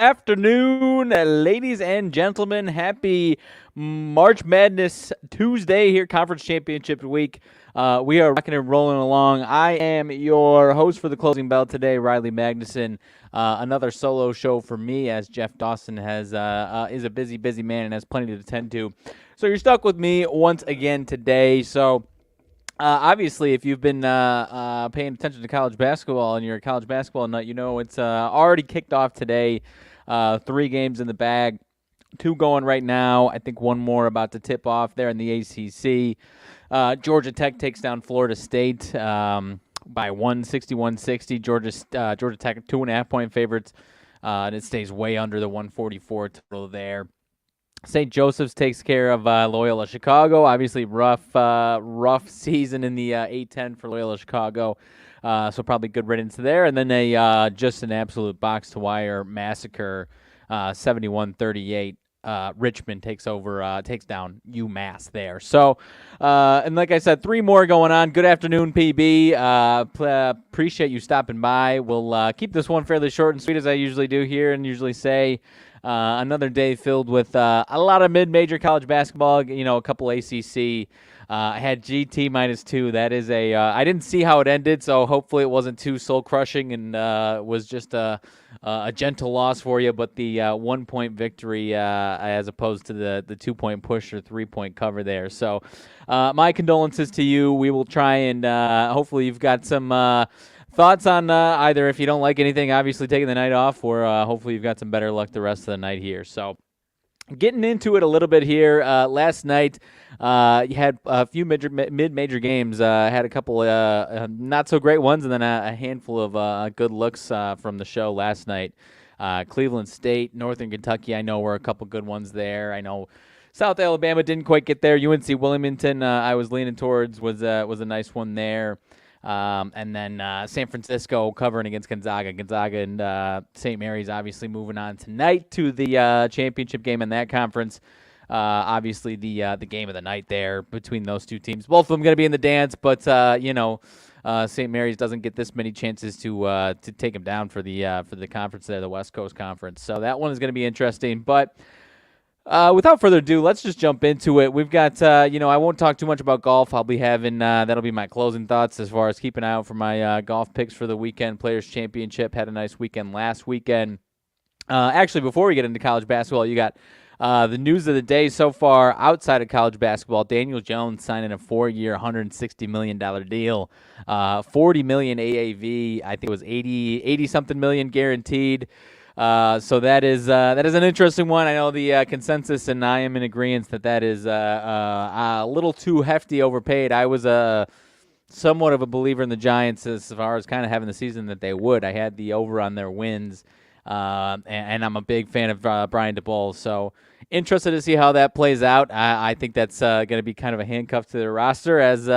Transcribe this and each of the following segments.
Afternoon, ladies and gentlemen. Happy March Madness Tuesday here, Conference Championship Week. We are rocking and rolling along. I am your host for the closing bell today, Riley Magnuson. Another solo show for me, as Jeff Dawson is a busy man and has plenty to attend to. So you're stuck with me once again today. So. Obviously, if you've been paying attention to college basketball and you're a college basketball nut, you know it's already kicked off today. 3 games in the bag, 2 going right now. I think one more about to tip off there in the ACC. Georgia Tech takes down Florida State by 161-60. Georgia Tech 2.5-point favorites, and it stays way under the 144 total there. St. Joseph's takes care of Loyola Chicago. Obviously, rough season in the A-10 for Loyola Chicago, so probably good riddance there. And then just an absolute box-to-wire massacre, 71-38. Richmond takes down UMass there. So, and like I said, 3 more going on. Good afternoon, PB. Appreciate you stopping by. We'll keep this one fairly short and sweet as I usually do here and usually say. Another day filled with a lot of mid-major college basketball, a couple ACC. I had GT -2. That is I didn't see how it ended, so hopefully it wasn't too soul-crushing and was just a gentle loss for you. But the 1-point victory as opposed to the 2-point push or 3-point cover there. So my condolences to you. We will try and hopefully you've got some thoughts on either if you don't like anything, obviously taking the night off, or hopefully you've got some better luck the rest of the night here. So getting into it a little bit here, last night you had a few mid-major games. Had a couple not-so-great ones and then a handful of good looks from the show last night. Cleveland State, Northern Kentucky, I know were a couple good ones there. I know South Alabama didn't quite get there. UNC Wilmington, I was leaning towards, was a nice one there. And then San Francisco covering against Gonzaga. Gonzaga and St. Mary's obviously moving on tonight to the championship game in that conference. Obviously the game of the night there between those two teams. Both of them going to be in the dance, but St. Mary's doesn't get this many chances to take them down for the conference there, the West Coast Conference. So that one is going to be interesting, but. Without further ado, let's just jump into it. We've got, I won't talk too much about golf. I'll be having, that'll be my closing thoughts as far as keeping an eye out for my golf picks for the weekend. Players Championship had a nice weekend last weekend. Actually, before we get into college basketball, you got the news of the day so far outside of college basketball. Daniel Jones signing a 4-year, $160 million deal. $40 million AAV. I think it was 80-something million guaranteed. So that is an interesting one. I know the consensus, and I am in agreement that is a little too hefty overpaid. I was somewhat of a believer in the Giants as far as kind of having the season that they would. I had the over on their wins, and I'm a big fan of Brian DeBoll. So interested to see how that plays out. I think that's going to be kind of a handcuff to their roster as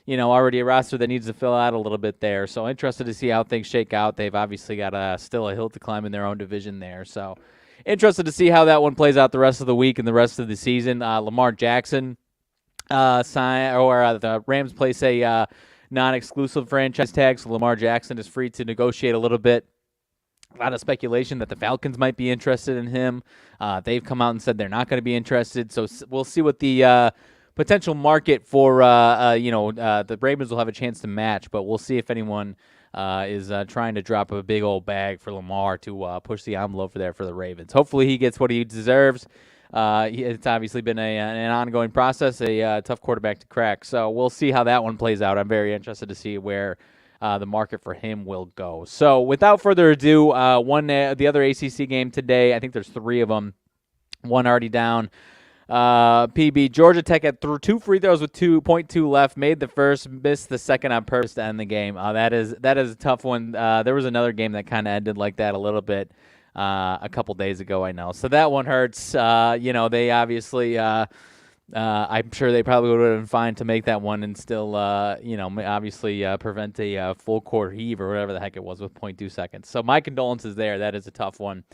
already a roster that needs to fill out a little bit there. So interested to see how things shake out. They've obviously got still a hill to climb in their own division there. So interested to see how that one plays out the rest of the week and the rest of the season. Lamar Jackson the Rams place a non-exclusive franchise tag, so Lamar Jackson is free to negotiate a little bit. A lot of speculation that the Falcons might be interested in him. They've come out and said they're not going to be interested. So we'll see what the potential market for, the Ravens will have a chance to match, but we'll see if anyone is trying to drop a big old bag for Lamar to push the envelope for the Ravens. Hopefully he gets what he deserves. It's obviously been an ongoing process, a tough quarterback to crack. So we'll see how that one plays out. I'm very interested to see where the market for him will go. So without further ado, the other ACC game today, I think there's 3 of them. One already down. PB, Georgia Tech had 2 free throws with 2.2 left, made the first, missed the second on purpose to end the game. That is a tough one. There was another game that kind of ended like that a little bit a couple days ago, I know. So that one hurts. They obviously, I'm sure they probably would have been fine to make that one and still, obviously prevent a full court heave or whatever the heck it was with 0.2 seconds. So my condolences there. That is a tough one.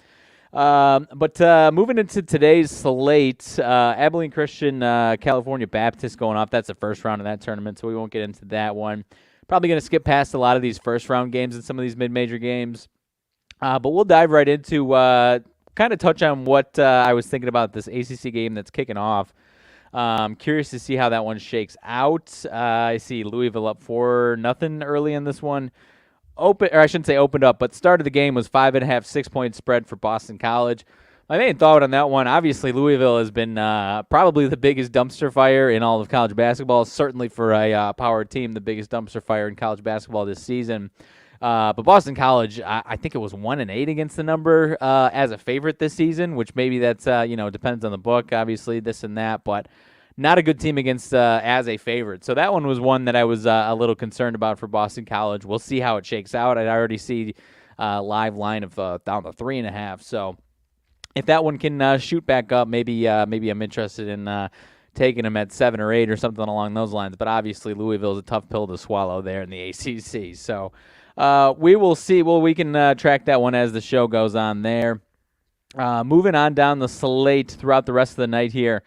But moving into today's slate, Abilene Christian, California Baptist going off. That's the first round of that tournament, so we won't get into that one. Probably going to skip past a lot of these first-round games and some of these mid-major games. But we'll dive right into kind of touch on what I was thinking about this ACC game that's kicking off. Curious to see how that one shakes out. I see Louisville up 4-0 early in this one. I shouldn't say opened up, but start of the game was 5.5, 6-point spread for Boston College. My main thought on that one, obviously Louisville has been probably the biggest dumpster fire in all of college basketball. Certainly for a power team, the biggest dumpster fire in college basketball this season. But Boston College, I think it was 1-8 against the number as a favorite this season, which maybe that's depends on the book, obviously this and that, but not a good team against as a favorite. So that one was one that I was a little concerned about for Boston College. We'll see how it shakes out. I already see live line of down to 3.5. So if that one can shoot back up, maybe I'm interested in taking them at 7 or 8 or something along those lines. But obviously Louisville is a tough pill to swallow there in the ACC. So we will see. Well, we can track that one as the show goes on there. Moving on down the slate throughout the rest of the night here.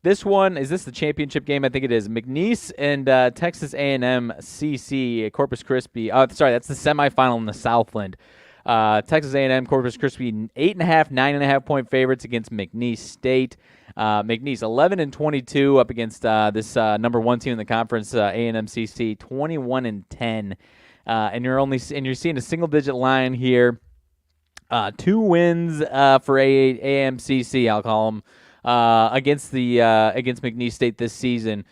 This one, is this the championship game? I think it is. McNeese and Texas A&M CC, Corpus Christi. Sorry, that's the semifinal in the Southland. Texas A&M, Corpus Christi, 8.5, 9.5 point favorites against McNeese State. McNeese 11-22 up against this number one team in the conference, A&M CC, 21-10. And you're seeing a single digit line here. 2 wins for AMCC, I'll call them, against McNeese State this season.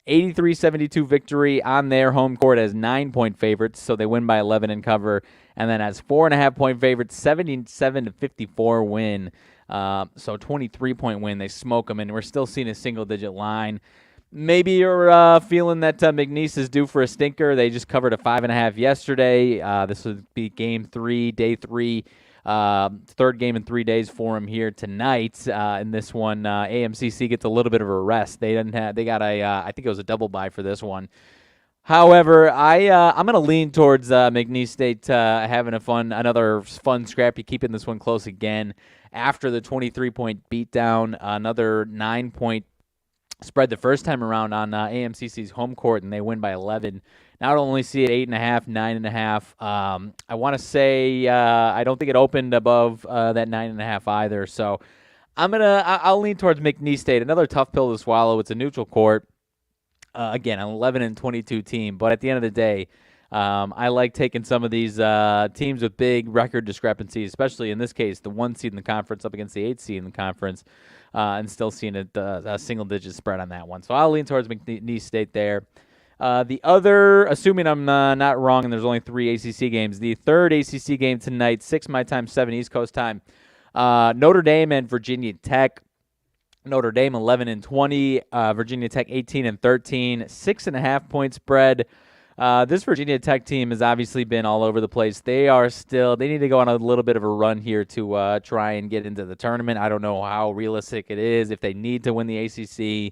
83-72 victory on their home court as 9-point favorites, so they win by 11 and cover. And then as 4.5-point favorites, 77-54 win. So 23-point win. They smoke them, and we're still seeing a single-digit line. Maybe you're feeling that McNeese is due for a stinker. They just covered a 5.5 yesterday. This would be game 3, day 3. Third game in 3 days for them here tonight. In this one, AMCC gets a little bit of a rest. They got I think it was a double bye for this one. However, I'm going to lean towards McNeese State having another fun scrappy, keeping this one close again. After the 23-point beatdown, another 9-point spread the first time around on AMCC's home court, and they win by 11. Now I only see it 8.5, 9.5. I want to say I don't think it opened above that 9.5 either. So I'll lean towards McNeese State. Another tough pill to swallow. It's a neutral court. Again, an 11-22 team, but at the end of the day, I like taking some of these teams with big record discrepancies, especially in this case, the 1 seed in the conference up against the 8 seed in the conference, and still seeing a single-digit spread on that one. So I'll lean towards McNeese State there. The other, assuming I'm not wrong, and there's only 3 ACC games, the third ACC game tonight, 6 my time, 7 East Coast time, Notre Dame and Virginia Tech. Notre Dame 11-20, Virginia Tech 18-13, 6.5-point spread. This Virginia Tech team has obviously been all over the place. They need to go on a little bit of a run here to try and get into the tournament. I don't know how realistic it is. If they need to win the ACC,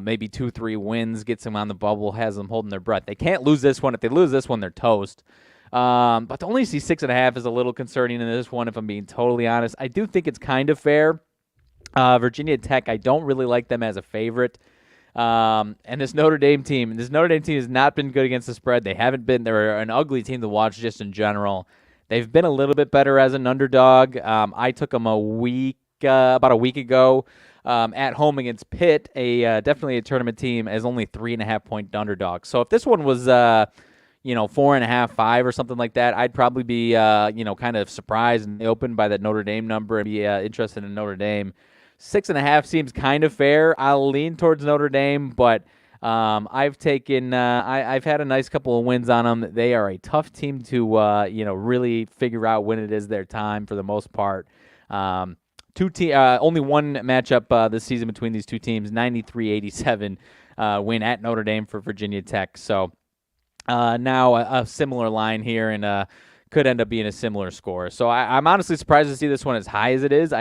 maybe 2-3 wins, gets them on the bubble, has them holding their breath. They can't lose this one. If they lose this one, they're toast. But to only see 6.5 is a little concerning in this one, if I'm being totally honest. I do think it's kind of fair. Virginia Tech, I don't really like them as a favorite. And this Notre Dame team has not been good against the spread. They're an ugly team to watch just in general. They've been a little bit better as an underdog. I took them about a week ago, at home against Pitt, definitely a tournament team, as only 3.5-point underdog. So if this one was, 4.5, 5 or something like that, I'd probably be, kind of surprised and opened by that Notre Dame number and be interested in Notre Dame. 6.5 seems kind of fair. I'll lean towards Notre Dame, but I've had a nice couple of wins on them. They are a tough team to really figure out when it is their time for the most part. Only one matchup this season between these two teams, 93-87 win at Notre Dame for Virginia Tech. So now a similar line here and could end up being a similar score. So I'm honestly surprised to see this one as high as it is.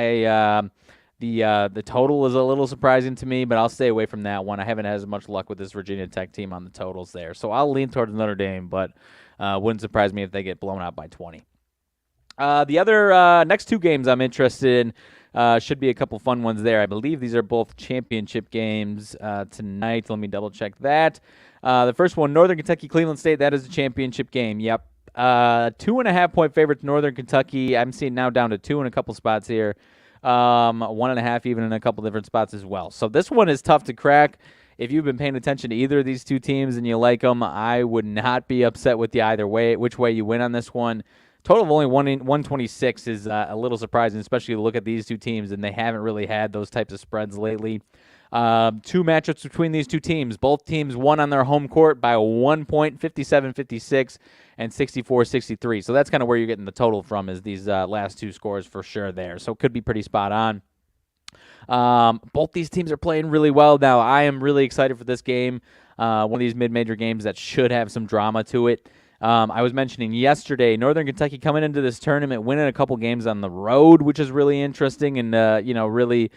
The total is a little surprising to me, but I'll stay away from that one. I haven't had as much luck with this Virginia Tech team on the totals there. So I'll lean towards Notre Dame, but wouldn't surprise me if they get blown out by 20. The other next 2 games I'm interested in should be a couple fun ones there. I believe these are both championship games tonight. Let me double check that. The first one, Northern Kentucky, Cleveland State, that is a championship game. Yep. 2.5-point favorites, Northern Kentucky. I'm seeing now down to 2 in a couple spots here. 1.5 even in a couple different spots as well. So this one is tough to crack. If you've been paying attention to either of these two teams and you like them, I would not be upset with you either way, which way you win on this one. Total of only 126 is a little surprising, especially to look at these two teams, and they haven't really had those types of spreads lately. Two matchups between these two teams. Both teams won on their home court by 1 point, 57-56 and 64-63. So that's kind of where you're getting the total from, is these last two scores for sure there. So it could be pretty spot on. Both these teams are playing really well now. I am really excited for this game. One of these mid-major games that should have some drama to it. I was mentioning yesterday, Northern Kentucky coming into this tournament, winning a couple games on the road, which is really interesting and, really,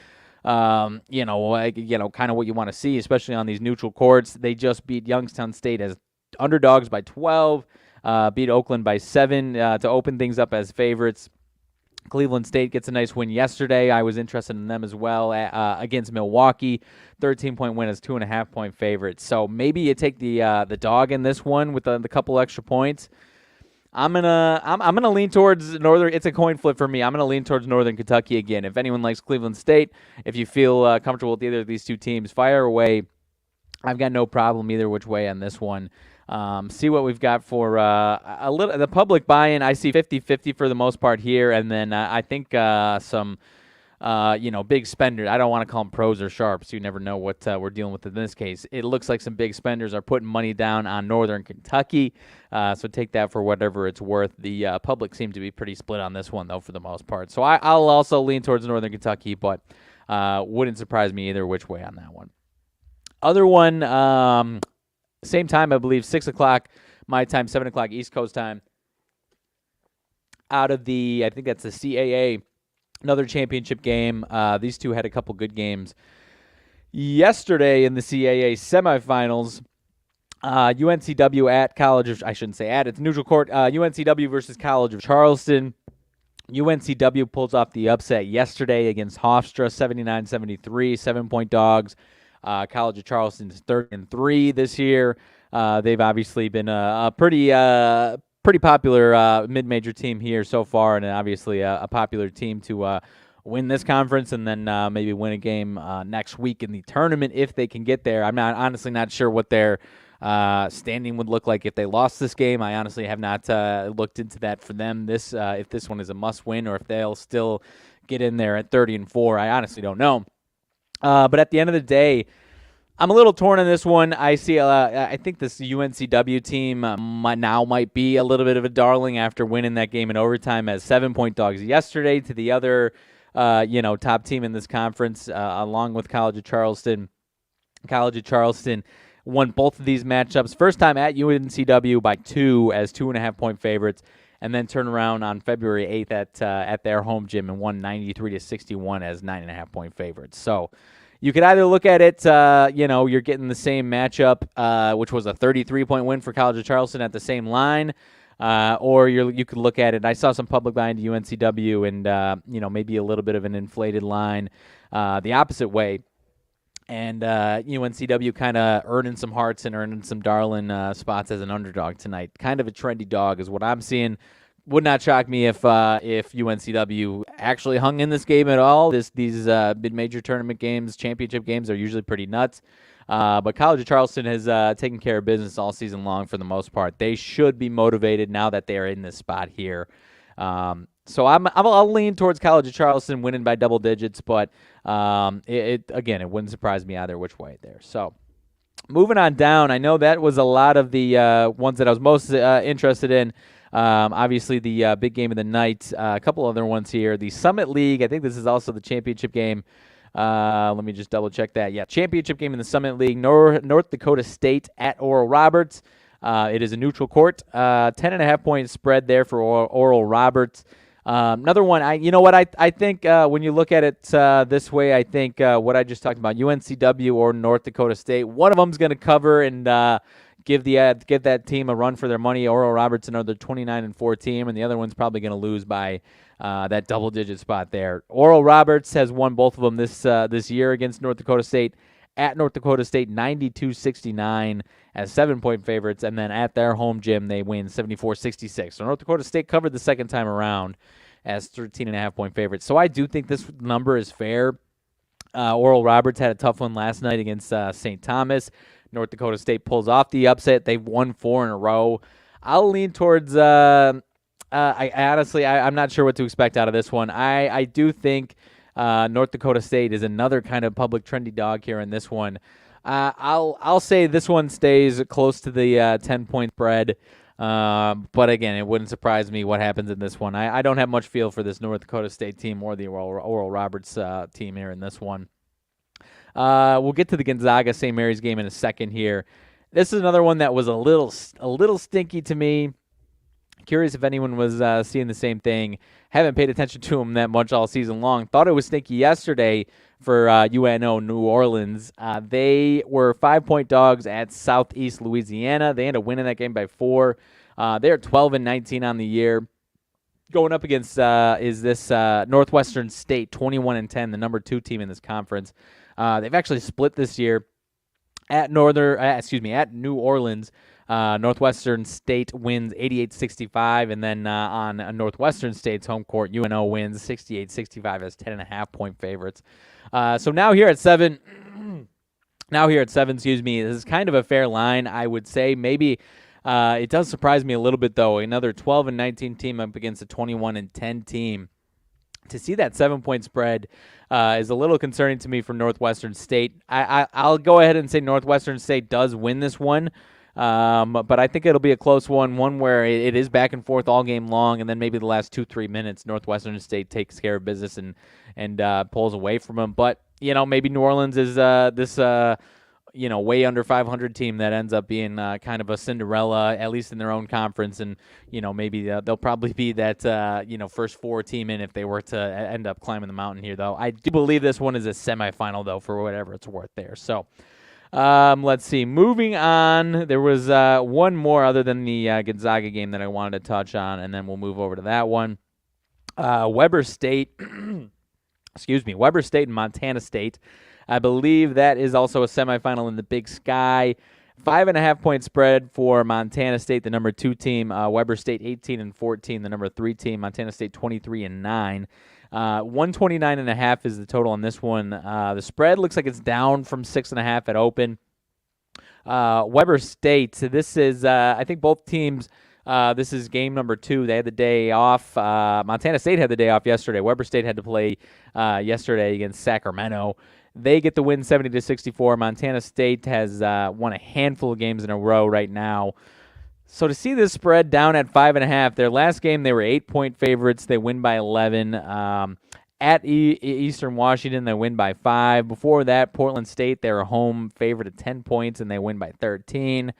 kind of what you want to see, especially on these neutral courts. They just beat Youngstown State as underdogs by 12, beat Oakland by 7 to open things up as favorites. Cleveland State gets a nice win yesterday. I was interested in them as well against Milwaukee. 13-point win as 2.5-point favorites. So maybe you take the dog in this one with the couple extra points. I'm gonna lean towards Northern. It's a coin flip for me. I'm gonna lean towards Northern Kentucky again. If anyone likes Cleveland State, if you feel comfortable with either of these two teams, fire away. I've got no problem either which way on this one. See what we've got for the public buy-in. I see 50-50 for the most part here, and then I think some big spenders. I don't want to call them pros or sharps. You never know what we're dealing with in this case. It looks like some big spenders are putting money down on Northern Kentucky, so take that for whatever it's worth. The public seemed to be pretty split on this one, though, for the most part. So I'll also lean towards Northern Kentucky, but wouldn't surprise me either which way on that one. Other one, same time, I believe, 6 o'clock my time, 7 o'clock East Coast time. Out of I think that's the CAA, another championship game. These two had a couple good games yesterday in the CAA semifinals. UNCW at College of, I shouldn't say at, it's neutral court. UNCW versus College of Charleston. UNCW pulls off the upset yesterday against Hofstra, 79-73, 7-point dogs. College of Charleston's 3rd-3 this year. They've obviously been a pretty popular mid-major team here so far, and obviously a popular team to win this conference and then maybe win a game next week in the tournament if they can get there. I'm honestly not sure what their standing would look like if they lost this game. I honestly have not looked into that for them. If this one is a must-win or if they'll still get in there at 30-4, I honestly don't know. But at the end of the day, I'm a little torn on this one. I see. I think this UNCW team might be a little bit of a darling after winning that game in overtime as 7-point dogs yesterday to the other, top team in this conference, along with College of Charleston. College of Charleston won both of these matchups. First time at UNCW by 2 as 2.5-point favorites, and then turn around on February 8th at their home gym and won 93-61 as 9.5-point favorites. So you could either look at it, you're getting the same matchup, which was a 33-point win for College of Charleston at the same line, or you could look at it. I saw some public buying to UNCW and, maybe a little bit of an inflated line the opposite way. And UNCW kind of earning some hearts and earning some darling spots as an underdog tonight. Kind of a trendy dog is what I'm seeing. Would not shock me if UNCW actually hung in this game at all. These mid-major tournament games, championship games, are usually pretty nuts. But College of Charleston has taken care of business all season long for the most part. They should be motivated now that they are in this spot here. So I'll lean towards College of Charleston winning by double digits, but it wouldn't surprise me either which way there. So moving on down, I know that was a lot of the ones that I was most interested in. Obviously, the big game of the night. A couple other ones here. The Summit League. I think this is also the championship game. Let me just double check that. Yeah, championship game in the Summit League. North Dakota State at Oral Roberts. It is a neutral court. 10.5-point spread there for Oral Roberts. Another one, I think when you look at it this way, I think what I just talked about, UNCW or North Dakota State, one of them's going to cover and give that team a run for their money. Oral Roberts, another 29-4 team, and the other one's probably going to lose by that double-digit spot there. Oral Roberts has won both of them this year against North Dakota State At North Dakota State, 92-69 as 7-point favorites. And then at their home gym, they win 74-66. So North Dakota State covered the second time around as 13.5-point favorites. So I do think this number is fair. Oral Roberts had a tough one last night against St. Thomas. North Dakota State pulls off the upset. They've won 4 in a row. I'll lean towards I'm not sure what to expect out of this one. I do think North Dakota State is another kind of public trendy dog here in this one. I'll say this one stays close to the 10-point spread. But again, it wouldn't surprise me what happens in this one. I don't have much feel for this North Dakota State team or the Oral Roberts team here in this one. We'll get to the Gonzaga St. Mary's game in a second here. This is another one that was a little stinky to me. Curious if anyone was seeing the same thing. Haven't paid attention to them that much all season long. Thought it was stinky yesterday for UNO New Orleans. They were 5-point dogs at Southeast Louisiana. They ended up winning that game by 4. They're 12-19 on the year. Going up against Northwestern State, 21-10, the number 2 team in this conference. They've actually split this year at New Orleans. Northwestern State wins 88-65, and then on Northwestern State's home court, UNO wins 68-65 as 10.5-point favorites. So now here at 7, this is kind of a fair line, I would say. Maybe it does surprise me a little bit, though. Another 12-19 team up against a 21-10 team. To see that 7-point spread is a little concerning to me for Northwestern State. I'll go ahead and say Northwestern State does win this one. But I think it'll be a close one where it is back and forth all game long, and then maybe the last 2-3 minutes, Northwestern State takes care of business and pulls away from them. But maybe New Orleans is this way under 500 team that ends up being kind of a Cinderella, at least in their own conference, and maybe they'll probably be that first 4 team in if they were to end up climbing the mountain here. Though I do believe this one is a semifinal, though, for whatever it's worth there. So. Let's see. Moving on, there was one more other than the Gonzaga game that I wanted to touch on, and then we'll move over to that one. Weber State, Weber State and Montana State. I believe that is also a semifinal in the Big Sky. 5.5-point spread for Montana State, the number 2 team. Weber State 18-14, the number 3 team. Montana State 23-9. 129.5 is the total on this one. The spread looks like it's down from 6.5 at open. Weber State, so this is, I think both teams, this is game number 2. They had the day off. Montana State had the day off yesterday. Weber State had to play yesterday against Sacramento. They get the win 70-64. Montana State has won a handful of games in a row right now. So to see this spread down at 5.5, their last game they were 8-point favorites. They win by 11. At Eastern Washington, they win by 5. Before that, Portland State, they were home favorite at 10 points, and they win by 13.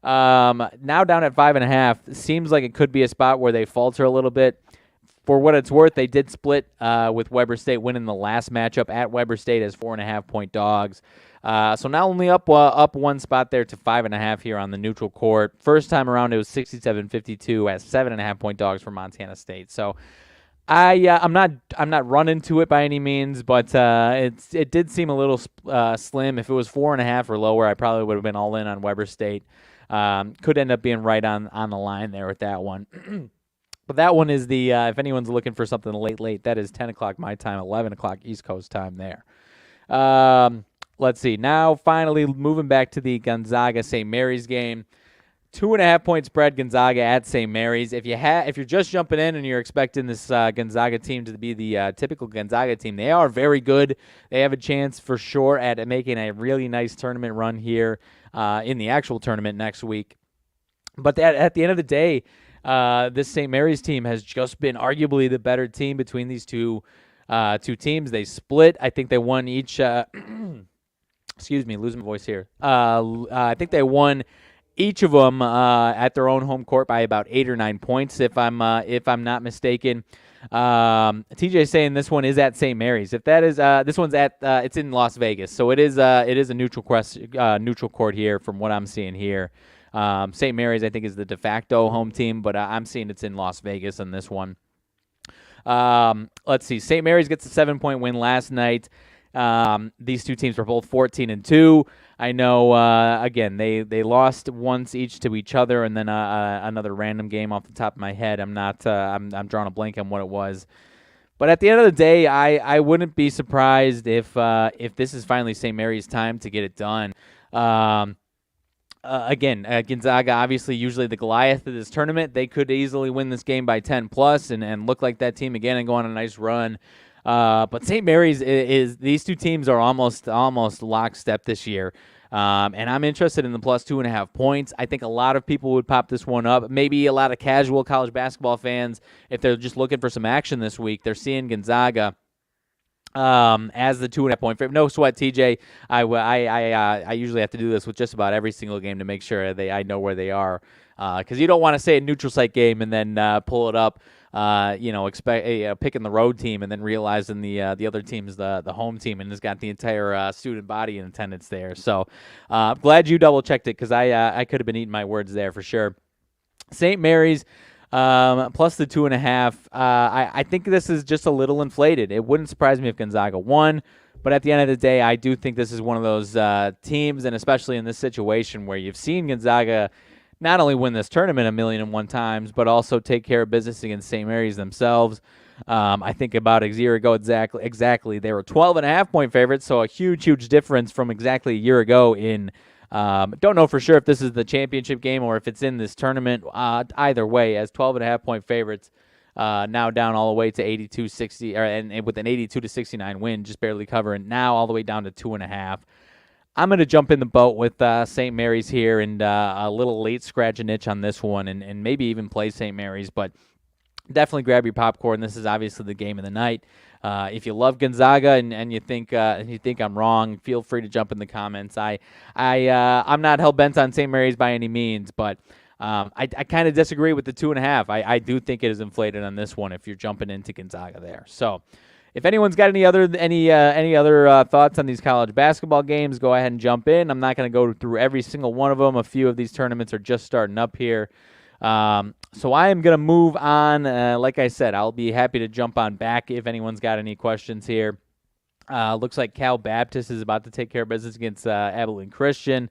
Now down at 5.5, seems like it could be a spot where they falter a little bit. For what it's worth, they did split with Weber State, winning the last matchup at Weber State as 4.5-point dogs. So now only up one spot there to 5.5 here on the neutral court. First time around, it was 67-52 as 7.5-point dogs for Montana State. So I'm not running to it by any means, but it did seem a little slim. If it was 4.5 or lower, I probably would have been all in on Weber State. Could end up being right on the line there with that one. But that one is the if anyone's looking for something late, that is 10 o'clock my time, 11 o'clock East Coast time there. Let's see. Now, finally, moving back to the Gonzaga St. Mary's game. 2.5-point spread, Gonzaga at St. Mary's. If you're just jumping in and you're expecting this Gonzaga team to be the typical Gonzaga team, they are very good. They have a chance for sure at making a really nice tournament run here in the actual tournament next week. But at the end of the day, this St. Mary's team has just been arguably the better team between these two teams. They split. I think they won each. Excuse me, losing my voice here. I think they won each of them at their own home court by about 8 or 9 points, if I'm not mistaken. TJ saying this one is at St. Mary's. If that is, this one's at it's in Las Vegas, so it is a neutral court here from what I'm seeing here. St. Mary's I think is the de facto home team, but I'm seeing it's in Las Vegas on this one. Let's see. St. Mary's gets a 7-point win last night. These two teams were both 14-2. I know, again, they lost once each to each other, and then another random game off the top of my head. I'm drawing a blank on what it was. But at the end of the day, I wouldn't be surprised if this is finally St. Mary's time to get it done. Again, Gonzaga, obviously, usually the Goliath of this tournament. They could easily win this game by 10 plus and look like that team again and go on a nice run. But St. Mary's is these two teams are almost lockstep this year. And I'm interested in the plus 2.5 points. I think a lot of people would pop this one up. Maybe a lot of casual college basketball fans, if they're just looking for some action this week, they're seeing Gonzaga as the 2.5 point favorite. No sweat, TJ. I usually have to do this with just about every single game to make sure I know where they are, because you don't want to say a neutral site game and then pull it up. Picking the road team and then realizing the other team is the home team and has got the entire student body in attendance there. So glad you double checked it, because I could have been eating my words there for sure. St. Mary's plus the 2.5. I think this is just a little inflated. It wouldn't surprise me if Gonzaga won, but at the end of the day, I do think this is one of those teams, and especially in this situation where you've seen Gonzaga not only win this tournament 1,000,001 times, but also take care of business against St. Mary's themselves. I think about a year ago exactly. They were 12.5 point favorites, so a huge difference from exactly a year ago in don't know for sure if this is the championship game or if it's in this tournament. Either way, as 12.5 point favorites, now down all the way to 82-60, and with an 82-69 win, just barely covering, now all the way down to 2.5. I'm going to jump in the boat with St. Mary's here and a little late scratch an itch on this one and maybe even play St. Mary's, but definitely grab your popcorn. This is obviously the game of the night. If you love Gonzaga and you think I'm wrong, feel free to jump in the comments. I'm not hell-bent on St. Mary's by any means, but I kind of disagree with the 2.5. I do think it is inflated on this one if you're jumping into Gonzaga there. So if anyone's got any other thoughts on these college basketball games, go ahead and jump in. I'm not going to go through every single one of them. A few of these tournaments are just starting up here. So I am going to move on. Like I said, I'll be happy to jump on back if anyone's got any questions here. Looks like Cal Baptist is about to take care of business against Abilene Christian.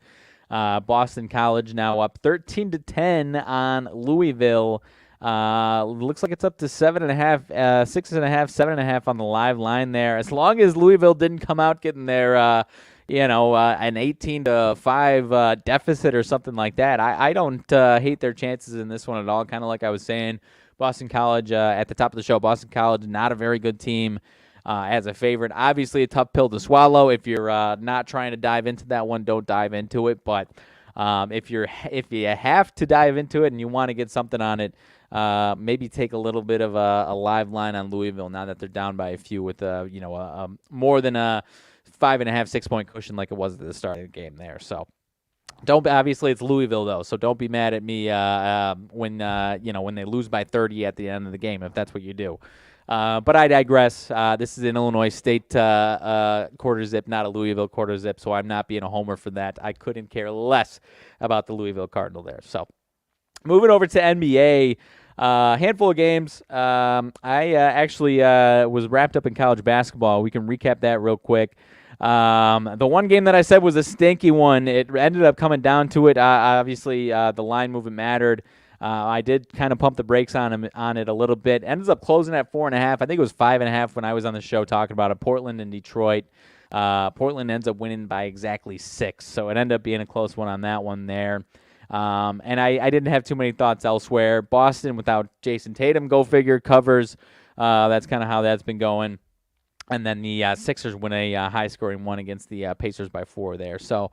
Boston College now up 13-10 on Louisville. Looks like it's up to 7.5, 6.5, 7.5 on the live line there. As long as Louisville didn't come out getting their, an 18-5 deficit or something like that, I don't hate their chances in this one at all. Kind of like I was saying, Boston College at the top of the show. Boston College, not a very good team as a favorite. Obviously, a tough pill to swallow. If you're not trying to dive into that one, don't dive into it. But if you have to dive into it and you want to get something on it, maybe take a little bit of a live line on Louisville now that they're down by a few with more than a 5.5, 6 point cushion like it was at the start of the game there. So obviously it's Louisville though, so don't be mad at me when they lose by 30 at the end of the game if that's what you do. But I digress. This is an Illinois State quarter zip, not a Louisville quarter zip, so I'm not being a homer for that. I couldn't care less about the Louisville Cardinal there. So moving over to NBA. Handful of games. I actually was wrapped up in college basketball. We can recap that real quick. The one game that I said was a stinky one. It ended up coming down to it. Obviously, the line movement mattered. I did kind of pump the brakes on it a little bit. Ends up closing at 4.5. I think it was 5.5 when I was on the show talking about it. Portland and Detroit. Portland ends up winning by exactly 6. So it ended up being a close one on that one there. And I didn't have too many thoughts elsewhere. Boston without Jason Tatum, go figure, covers. That's kind of how that's been going. And then the Sixers win a high-scoring one against the Pacers by 4 there. So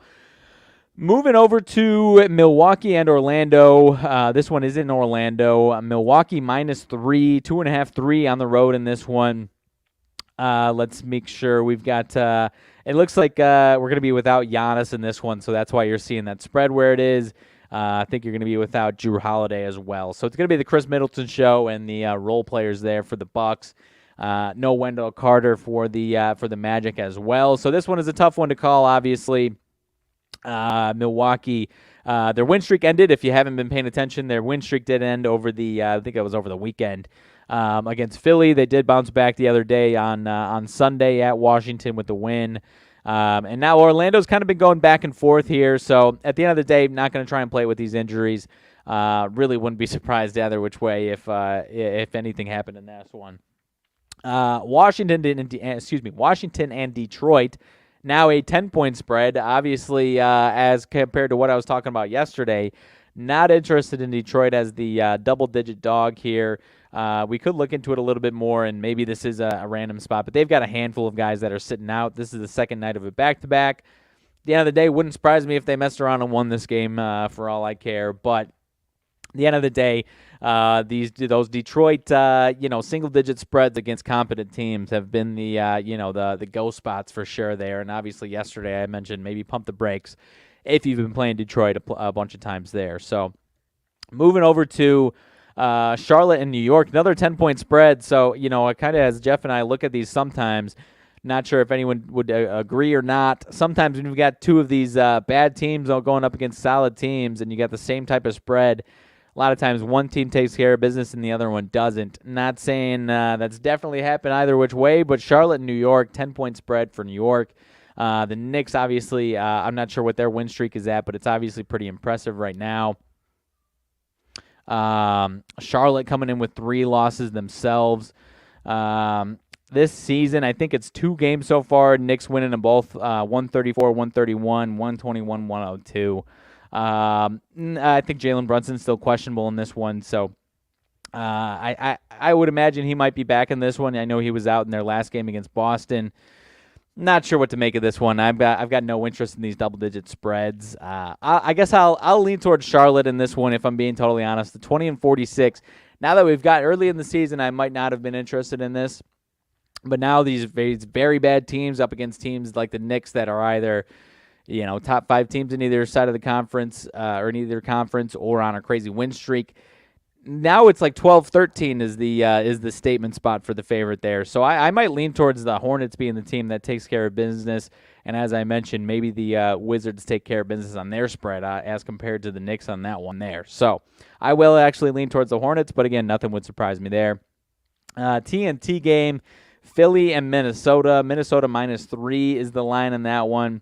moving over to Milwaukee and Orlando. This one is in Orlando. Milwaukee -3, 2.5, 3 on the road in this one. Let's make sure we've got it looks like we're going to be without Giannis in this one, so that's why you're seeing that spread where it is. I think you're going to be without Drew Holiday as well. So it's going to be the Chris Middleton show and the role players there for the Bucks. No Wendell Carter for the Magic as well. So this one is a tough one to call, obviously. Milwaukee, their win streak ended. If you haven't been paying attention, their win streak did end over I think it was over the weekend. against Philly. They did bounce back the other day on Sunday at Washington with the win. And now Orlando's kind of been going back and forth here. So at the end of the day, not going to try and play with these injuries. Really wouldn't be surprised either which way if anything happened in this one. Washington and Detroit, now a 10-point spread. Obviously, as compared to what I was talking about yesterday, not interested in Detroit as the double-digit dog here. We could look into it a little bit more, and maybe this is a random spot, but they've got a handful of guys that are sitting out. This is the second night of a back-to-back. At the end of the day, wouldn't surprise me if they messed around and won this game for all I care, but at the end of the day, those Detroit, single-digit spreads against competent teams have been the go spots for sure there. And obviously, yesterday I mentioned maybe pump the brakes if you've been playing Detroit a bunch of times there. So, moving over to Charlotte and New York, another 10-point spread. So, kind of as Jeff and I look at these sometimes. Not sure if anyone would agree or not. Sometimes when you've got two of these bad teams all going up against solid teams, and you got the same type of spread. A lot of times one team takes care of business and the other one doesn't. Not saying that's definitely happened either which way, but Charlotte and New York, 10-point spread for New York. The Knicks, obviously, I'm not sure what their win streak is at, but it's obviously pretty impressive right now. Charlotte coming in with 3 losses themselves. This season, I think it's 2 games so far. Knicks winning them both 134-131, 121-102. I think Jalen Brunson's still questionable in this one, so I would imagine he might be back in this one. I know he was out in their last game against Boston. Not sure what to make of this one. I've got no interest in these double-digit spreads. I guess I'll lean towards Charlotte in this one if I'm being totally honest. The 20-46. Now that we've got early in the season, I might not have been interested in this, but now these very bad teams up against teams like the Knicks that are either top 5 teams in either side of the conference or in either conference or on a crazy win streak. Now it's like 12-13 is the statement spot for the favorite there. So I might lean towards the Hornets being the team that takes care of business. And as I mentioned, maybe the Wizards take care of business on their spread as compared to the Knicks on that one there. So I will actually lean towards the Hornets, but again, nothing would surprise me there. TNT game, Philly and Minnesota. Minnesota -3 is the line on that one.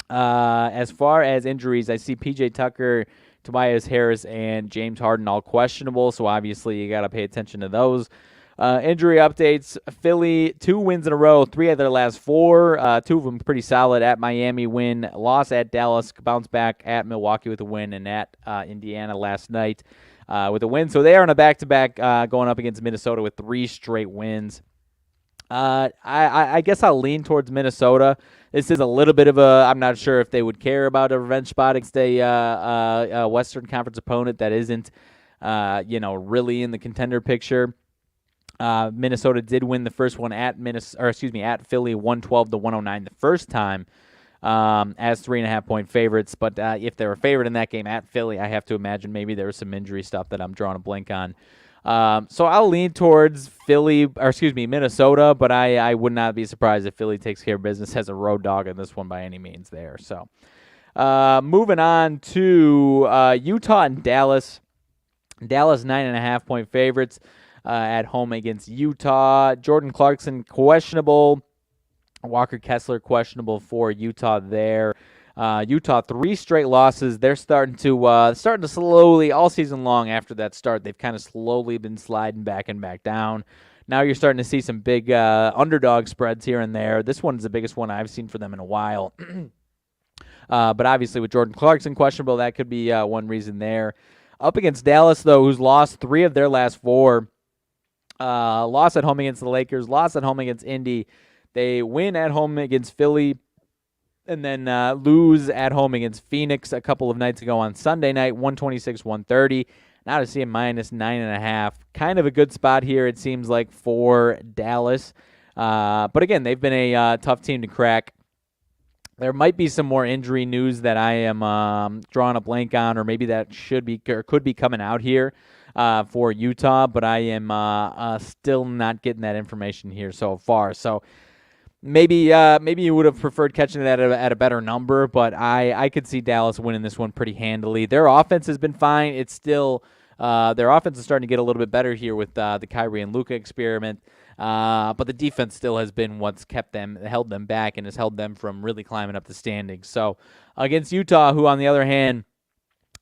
As far as injuries, I see P.J. Tucker, Tobias Harris, and James Harden all questionable, so obviously you got to pay attention to those. Injury updates, Philly, 2 wins in a row, 3 of their last 4, 2 of them pretty solid. At Miami win, loss at Dallas, bounce back at Milwaukee with a win, and at Indiana last night with a win. So they are on a back-to-back going up against Minnesota with 3 straight wins. I guess I'll lean towards Minnesota. This is a little bit of I'm not sure if they would care about a revenge spot against a Western Conference opponent that isn't, really in the contender picture. Minnesota did win the first one at Philly, 112-109 the first time, as 3.5-point favorites. But if they were favored in that game at Philly, I have to imagine maybe there was some injury stuff that I'm drawing a blank on. So I'll lean towards Minnesota, but I would not be surprised if Philly takes care of business as a road dog in this one by any means there. So, moving on to Utah and Dallas. Dallas 9.5-point favorites at home against Utah. Jordan Clarkson questionable. Walker Kessler questionable for Utah there. Utah 3 straight losses. They're starting to slowly all season long after that start. They've kind of slowly been sliding back and back down. Now you're starting to see some big underdog spreads here and there. This one's the biggest one I've seen for them in a while. But obviously with Jordan Clarkson questionable, that could be one reason there. Up against Dallas, though, who's lost 3 of their last 4. Loss at home against the Lakers, loss at home against Indy. They win at home against Philly, and then lose at home against Phoenix a couple of nights ago on Sunday night, 126-130. Now to see a -9.5. Kind of a good spot here, it seems like, for Dallas. But again, they've been a tough team to crack. There might be some more injury news that I am drawing a blank on, or maybe that could be coming out here for Utah, but I am still not getting that information here so far. So maybe you would have preferred catching that at a better number, but I could see Dallas winning this one pretty handily. Their offense has been fine. It's still Their offense is starting to get a little bit better here with the Kyrie and Luka experiment. But the defense still has been what's held them back, and has held them from really climbing up the standings. So against Utah, who on the other hand,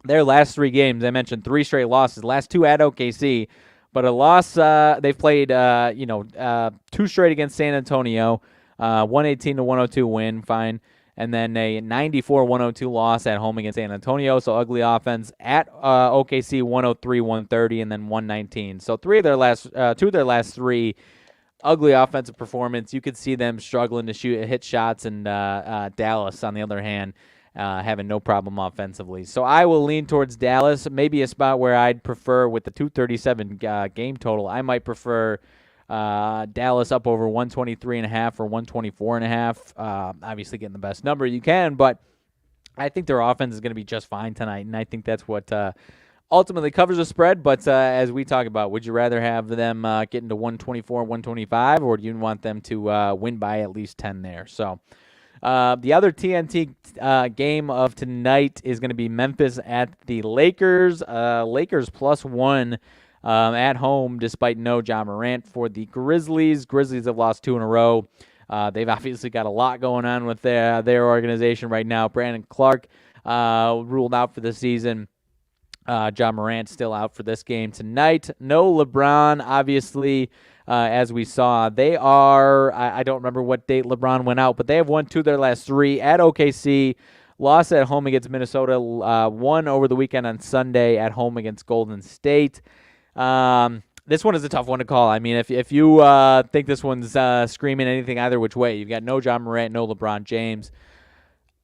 their last 3 games, I mentioned 3 straight losses, last 2 at OKC, but a loss. They've played 2 straight against San Antonio, 118-102 win, fine. And then a 94-102 loss at home against San Antonio, so ugly offense. At OKC, 103-130, and then 119. So 2 of their last 3 ugly offensive performance. You could see them struggling to hit shots, and Dallas, on the other hand, having no problem offensively. So I will lean towards Dallas, maybe a spot where I'd prefer with the 237 game total. I might prefer Dallas up over 123.5 or 124.5. Obviously getting the best number you can, but I think their offense is going to be just fine tonight, and I think that's what ultimately covers the spread. But as we talk about, would you rather have them get into 124, 125, or do you want them to win by at least 10 there? So the other TNT game of tonight is going to be Memphis at the Lakers. Lakers +1 at home, despite no Ja Morant for the Grizzlies. Grizzlies have lost 2 in a row. They've obviously got a lot going on with their organization right now. Brandon Clark ruled out for the season. Ja Morant still out for this game tonight. No LeBron, obviously, as we saw. They are, I don't remember what date LeBron went out, but they have won 2 of their last 3 at OKC. Lost at home against Minnesota. Won over the weekend on Sunday at home against Golden State. This one is a tough one to call. I mean, if you think this one's screaming anything either which way, you've got no Ja Morant, no LeBron James.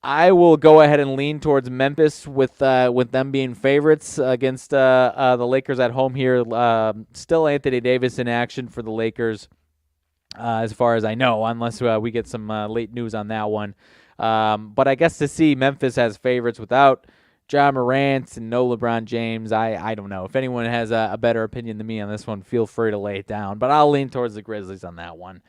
I will go ahead and lean towards Memphis with them being favorites against the Lakers at home here. Still Anthony Davis in action for the Lakers, as far as I know, unless we get some late news on that one. But I guess to see Memphis as favorites without Ja Morant and no LeBron James, I don't know. If anyone has a better opinion than me on this one, feel free to lay it down. But I'll lean towards the Grizzlies on that one.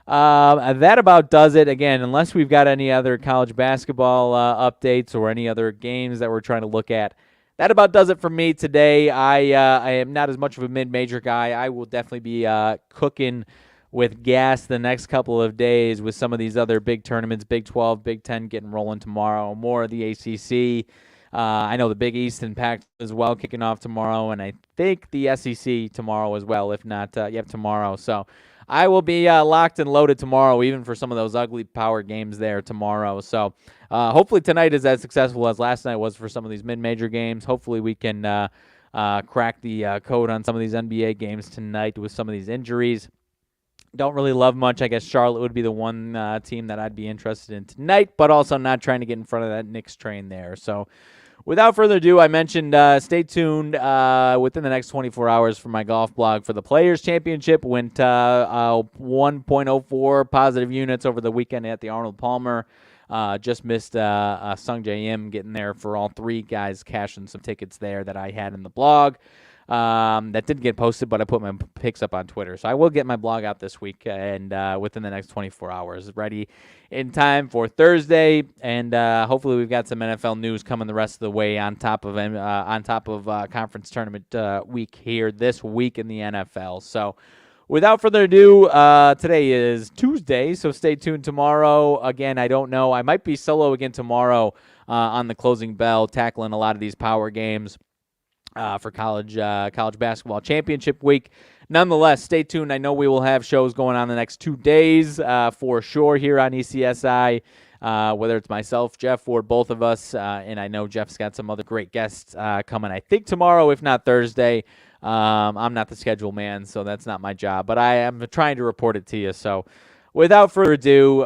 That about does it. Again, unless we've got any other college basketball updates or any other games that we're trying to look at, that about does it for me today. I am not as much of a mid-major guy. I will definitely be cooking with gas the next couple of days with some of these other big tournaments, Big 12, Big 10 getting rolling tomorrow, more of the ACC. I know the Big East and Pac as well kicking off tomorrow, and I think the SEC tomorrow as well, if not, tomorrow. So I will be locked and loaded tomorrow, even for some of those ugly power games there tomorrow. So hopefully tonight is as successful as last night was for some of these mid-major games. Hopefully we can crack the code on some of these NBA games tonight with some of these injuries. Don't really love much. I guess Charlotte would be the one team that I'd be interested in tonight, but also not trying to get in front of that Knicks train there. So without further ado, I mentioned stay tuned within the next 24 hours for my golf blog for the Players Championship. Went 1.04 positive units over the weekend at the Arnold Palmer. Just missed Sung J M getting there for all 3 guys cashing some tickets there that I had in the blog. That didn't get posted, but I put my picks up on Twitter. So I will get my blog out this week and within the next 24 hours, ready in time for Thursday. And hopefully we've got some NFL news coming the rest of the way on top of conference tournament week here this week in the NFL. So without further ado, today is Tuesday, so stay tuned tomorrow. Again, I don't know. I might be solo again tomorrow on the closing bell, tackling a lot of these power games for college basketball championship week. Nonetheless, stay tuned. I know we will have shows going on the next 2 days for sure here on ECSI, whether it's myself, Jeff, or both of us. And I know Jeff's got some other great guests coming, I think, tomorrow, if not Thursday. I'm not the schedule man, so that's not my job. But I am trying to report it to you. So without further ado,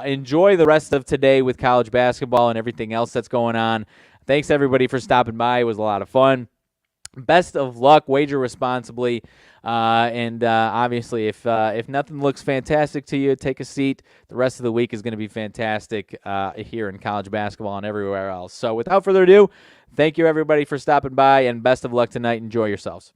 enjoy the rest of today with college basketball and everything else that's going on. Thanks, everybody, for stopping by. It was a lot of fun. Best of luck. Wager responsibly. And obviously, if nothing looks fantastic to you, take a seat. The rest of the week is going to be fantastic here in college basketball and everywhere else. So without further ado, thank you, everybody, for stopping by, and best of luck tonight. Enjoy yourselves.